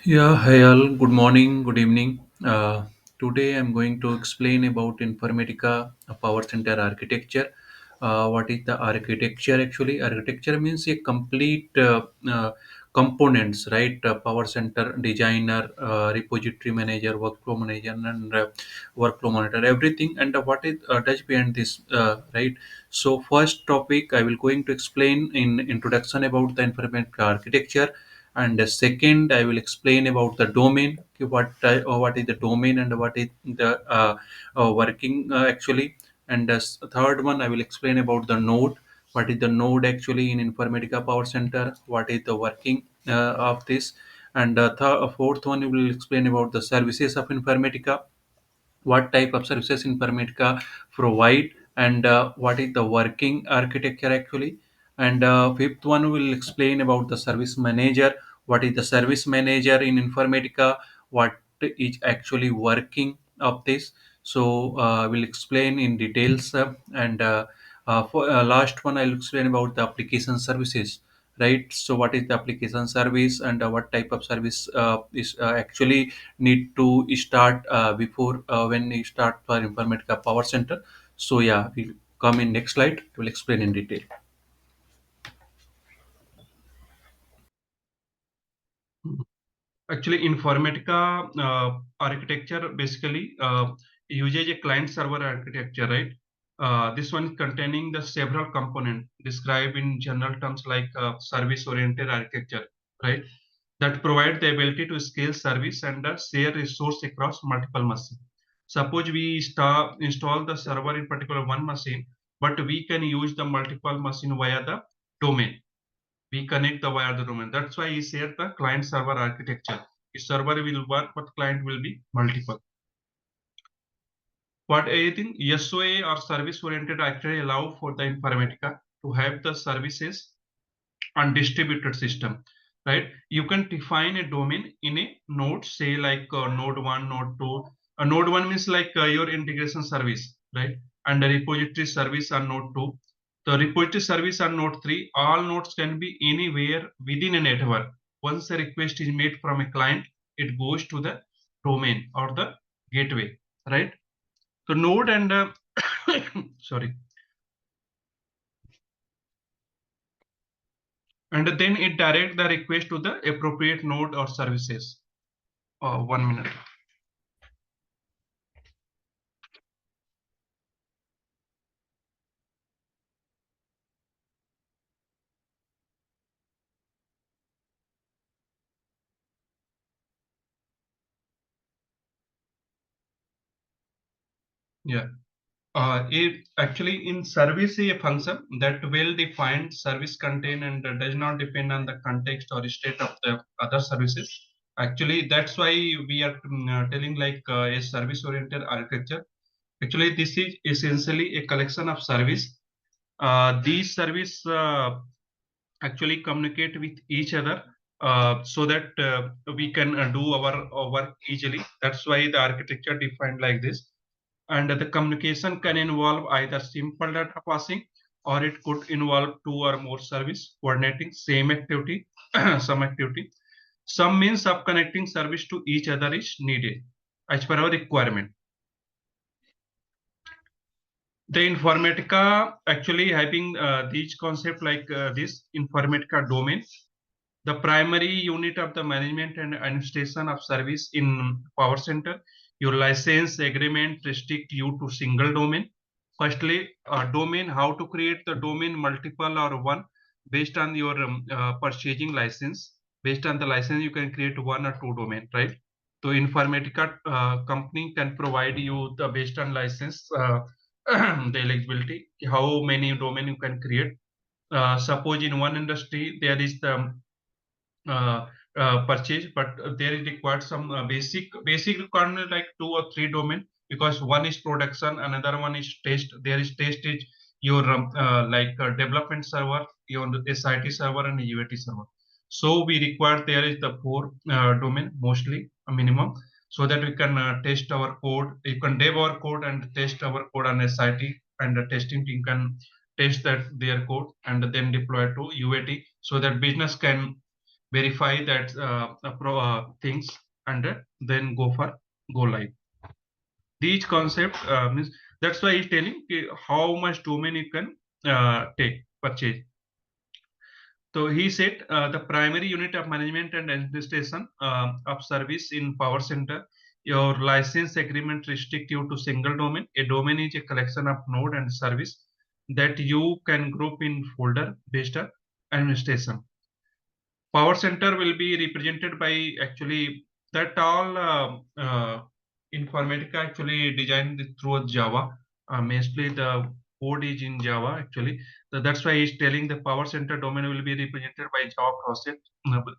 Yeah, hi all. Good morning, good evening. Today I'm going to explain about Informatica Power Center Architecture. What is the architecture actually? Architecture means a complete components, right? Power Center designer, repository manager, workflow manager, and workflow monitor, everything. And what is touch behind this, right? So first topic I will going to explain in introduction about the Informatica architecture, and the second I will explain about the domain. Okay, what is the domain and what is the working actually. And the third one I will explain about the node. What is the node actually in Informatica Power Center? What is the working of this? And the fourth one we will explain about the services of Informatica, what type of services Informatica provide, and what is the working architecture actually. And fifth one will explain about the service manager. What is the service manager in Informatica? What is actually working of this? So we'll explain in details. For last one, I'll explain about the application services, right? So what is the application service, and what type of service is actually need to start before when you start for Informatica Power Center. So yeah, we'll come in next slide. We'll explain in detail. Actually, Informatica architecture basically uses a client server architecture, right? This one is containing the several components described in general terms like service oriented architecture, right? That provide the ability to scale service and share resource across multiple machines. Suppose we install the server in particular one machine, but we can use the multiple machine via the domain. We connect the via the domain. That's why he said the client server architecture. The server will work, but client will be multiple. What I think SOA or service oriented actually allow for the Informatica to have the services on distributed system, right? You can define a domain in a node, say like node 1, node 2. Node 1 means like your integration service, right? And the repository service on node 2. The repository service on node 3, all nodes can be anywhere within a network. Once a request is made from a client, it goes to the domain or the gateway, right? So node and sorry, and then it direct the request to the appropriate node or services. 1 minute. Yeah. It actually in service a function that well-defined service contain and does not depend on the context or state of the other services. Actually, that's why we are telling like a service-oriented architecture. Actually, this is essentially a collection of service. These service actually communicate with each other so that we can do our work easily. That's why the architecture defined like this. And the communication can involve either simple data passing, or it could involve two or more service coordinating same activity, some activity. Some means of connecting service to each other is needed as per our requirement. The Informatica actually having these concept like this Informatica domain, the primary unit of the management and administration of service in Power Center. Your license agreement restrict you to single domain. Firstly, domain, how to create the domain multiple or one based on your purchasing license. Based on the license, you can create one or two domain, right? So Informatica company can provide you the based on license the eligibility, how many domain you can create. Suppose in one industry there is the purchase, but there is required some basic requirement like two or three domain, because one is production, another one is test. There is test is your like development server, your SIT server and UAT server. So we require there is the four domain mostly a minimum, so that we can test our code. You can dev our code and test our code on SIT, and the testing team can test that their code and then deploy to UAT, so that business can verify that things, and then go live. These concept means that's why he's telling how much domain you can take purchase. So he said the primary unit of management and administration of service in Power Center, your license agreement restrict you to single domain. A domain is a collection of node and service that you can group in folder based on administration. Power Center will be represented by actually that all Informatica actually designed through Java. Mostly the code is in Java actually. So that's why he's telling the Power Center domain will be represented by Java process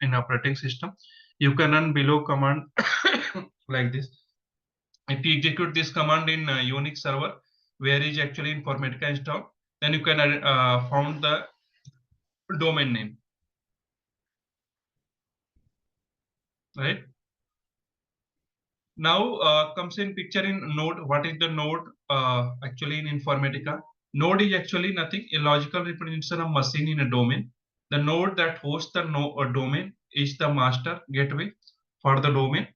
in operating system. You can run below command like this. If you execute this command in Unix server, where is actually Informatica installed, then you can found the domain name, right? Now comes in picture in node. What is the node actually in Informatica? Node is actually nothing, a logical representation of machine in a domain. The node that hosts the domain is the master gateway for the domain.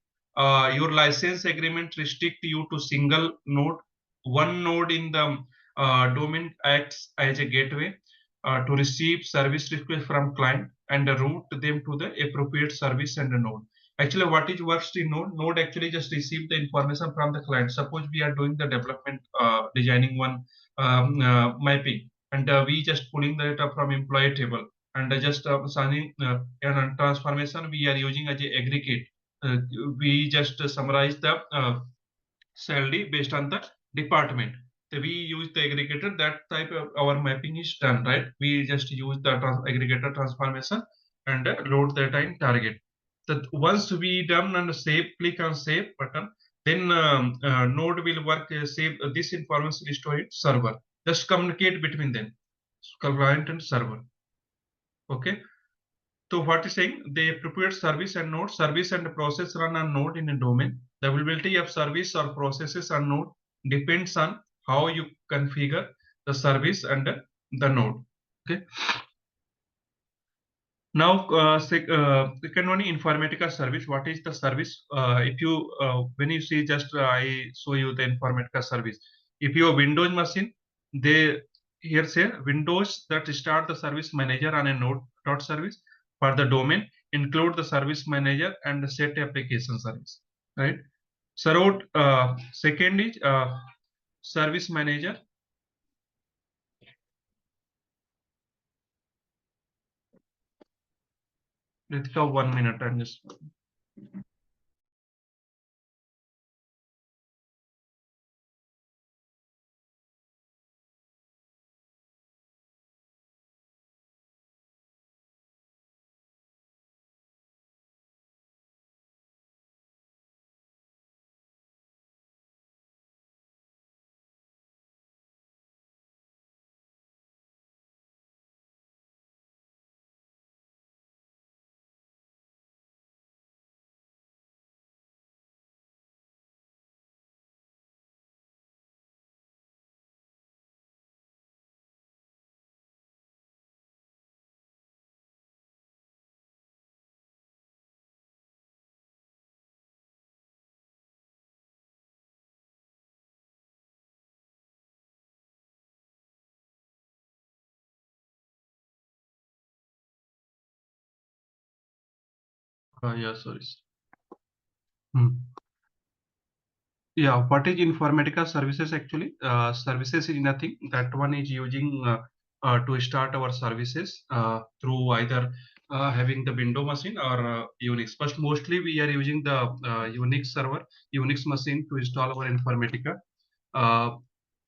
Your license agreement restrict you to single node. One node in the domain acts as a gateway to receive service requests from client and route them to the appropriate service and node. Actually, what is works in node? Node actually just receive the information from the client. Suppose we are doing the development, designing one mapping, and we just pulling the data from employee table, and just signing and transformation we are using as a aggregate. Uh, we just summarize the salary based on the department. So we use the aggregator. That type of our mapping is done, right? We just use the aggregator transformation and load the time target. So once we done and save, click on save button, then node will work save this information is stored in server. Just communicate between them, client and server. Okay. So what is saying? They prepare service and node. Service and process run on node in a domain. The availability of service or processes on node depends on how you configure the service and the node. Okay. Now, second one, Informatica service. What is the service? If you when you see, just I show you the Informatica service. If you have Windows machine, they here say Windows that start the service manager on a node dot service. For the domain, include the service manager and the set application service. Right. So second is service manager. Let's go 1 minute and just. Yeah, sorry. Hmm. Yeah, what is Informatica services actually? Services is nothing. That one is using to start our services through either having the window machine or Unix. But mostly we are using the Unix server, Unix machine to install our Informatica. Uh,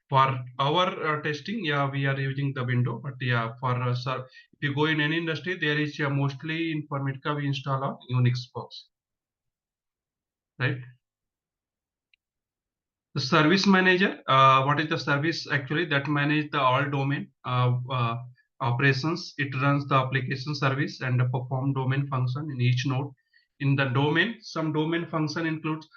for our testing, yeah, we are using the window. But yeah, for if you go in any industry, there is mostly Informatica we install on Unix box, right? The service manager, what is the service actually that manage the all domain operations? It runs the application service and perform domain function in each node. In the domain, some domain function includes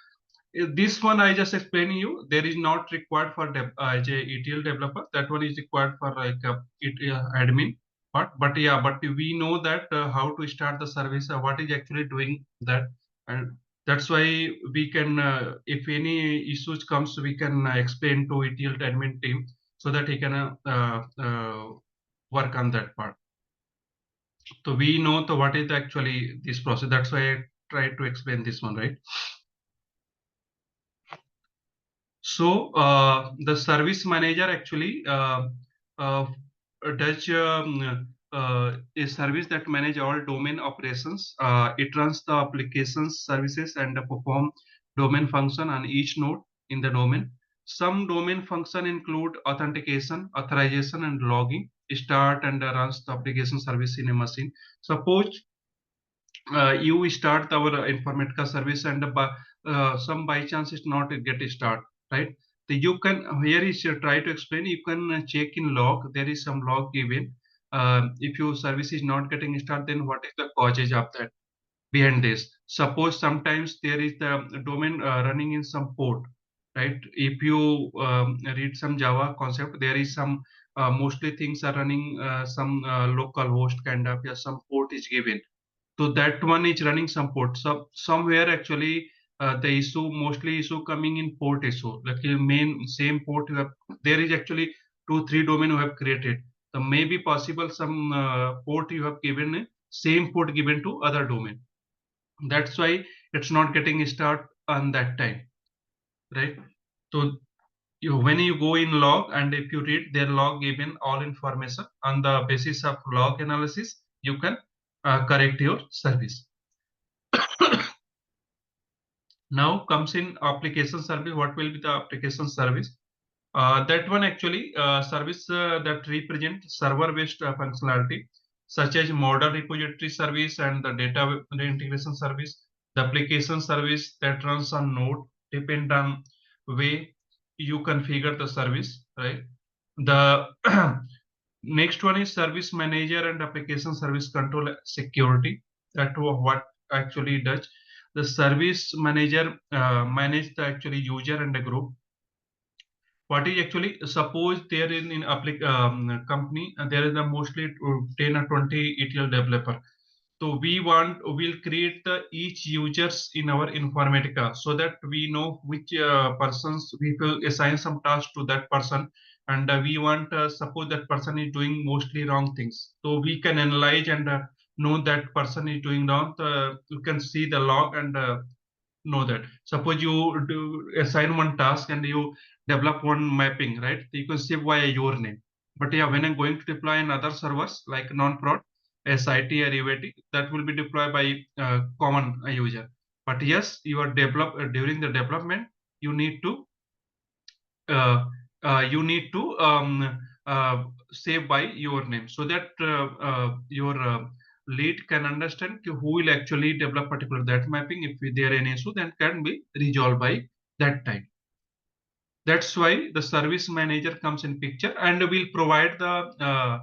this one I just explained you. There is not required for as a ETL developer. That one is required for like admin. but yeah, but we know that how to start the service, what is actually doing that, and that's why we can, if any issues comes, we can explain to ETL admin team so that he can work on that part. So we know the what is actually this process. That's why I tried to explain this one, right? So the service manager actually uh, does a service that manage all domain operations. It runs the applications, services, and perform domain function on each node in the domain. Some domain function include authentication, authorization, and logging. Start and runs the application service in a machine. Suppose you start our Informatica service and some by chance is not get start, right? So you can, here is try to explain, you can check in log, there is some log given. If your service is not getting start, then what is the causes of that behind this? Suppose sometimes there is the domain running in some port, right? If you read some Java concept, there is some mostly things are running some local host kind of, yeah, some port is given, so that one is running some port. So somewhere actually the issue, mostly issue coming in port issue. Like the main same port you have, there is actually 2 3 domain you have created. So maybe possible some port you have given same port given to other domain. That's why it's not getting start on that time, right? So you, when you go in log and if you read their log given all information, on the basis of log analysis, you can correct your service. Now comes in application service. What will be the application service? That one actually service that represent server-based functionality, such as model repository service and the data integration service. The application service that runs on node depend on way you configure the service, right? The next one is service manager and application service control security. That what actually does. The service manager manage the actually user and the group. What is actually, suppose there in company there is a mostly 10 or 20 ETL developer. So we'll create the each users in our Informatica so that we know which persons we will assign some task to that person, and we want suppose that person is doing mostly wrong things. So we can analyze and know that person is doing wrong. You can see the log and know that. Suppose you do assign one task and you develop one mapping, right? You can save via your name. But yeah, when I'm going to deploy in other servers like non-prod, SIT or UAT, that will be deployed by common user. But yes, you are during the development, you need to uh, save by your name so that your lead can understand who will actually develop particular that mapping. If there any issue, then can be resolved by that time. That's why the service manager comes in picture and will provide the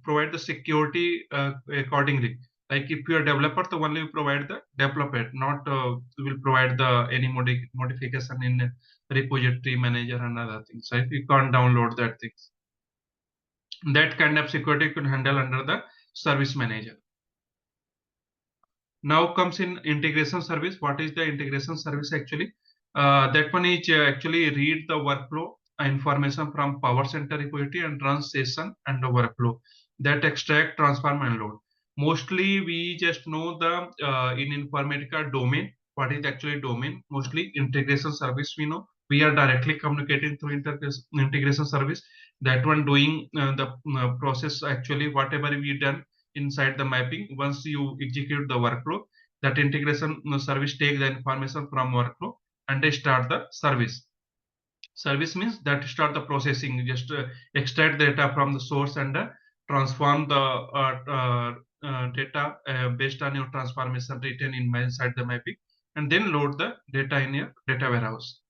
provide the security accordingly. Like if you are developer, the only you provide the developer, not will provide the any modification in repository manager and other things. Right? You can't download that things. That kind of security you can handle under the service manager. Now comes in integration service. What is the integration service actually? That one is actually read the workflow information from Power Center repository and run session and the workflow that extract, transform, and load. Mostly we just know the in Informatica domain. What is actually domain? Mostly integration service we know. We are directly communicating through integration service. That one doing the process actually whatever we done inside the mapping. Once you execute the workflow, that integration service take the information from workflow and they start the service. Service means that start the processing, just extract data from the source and transform the data based on your transformation written in inside the mapping, and then load the data in your data warehouse.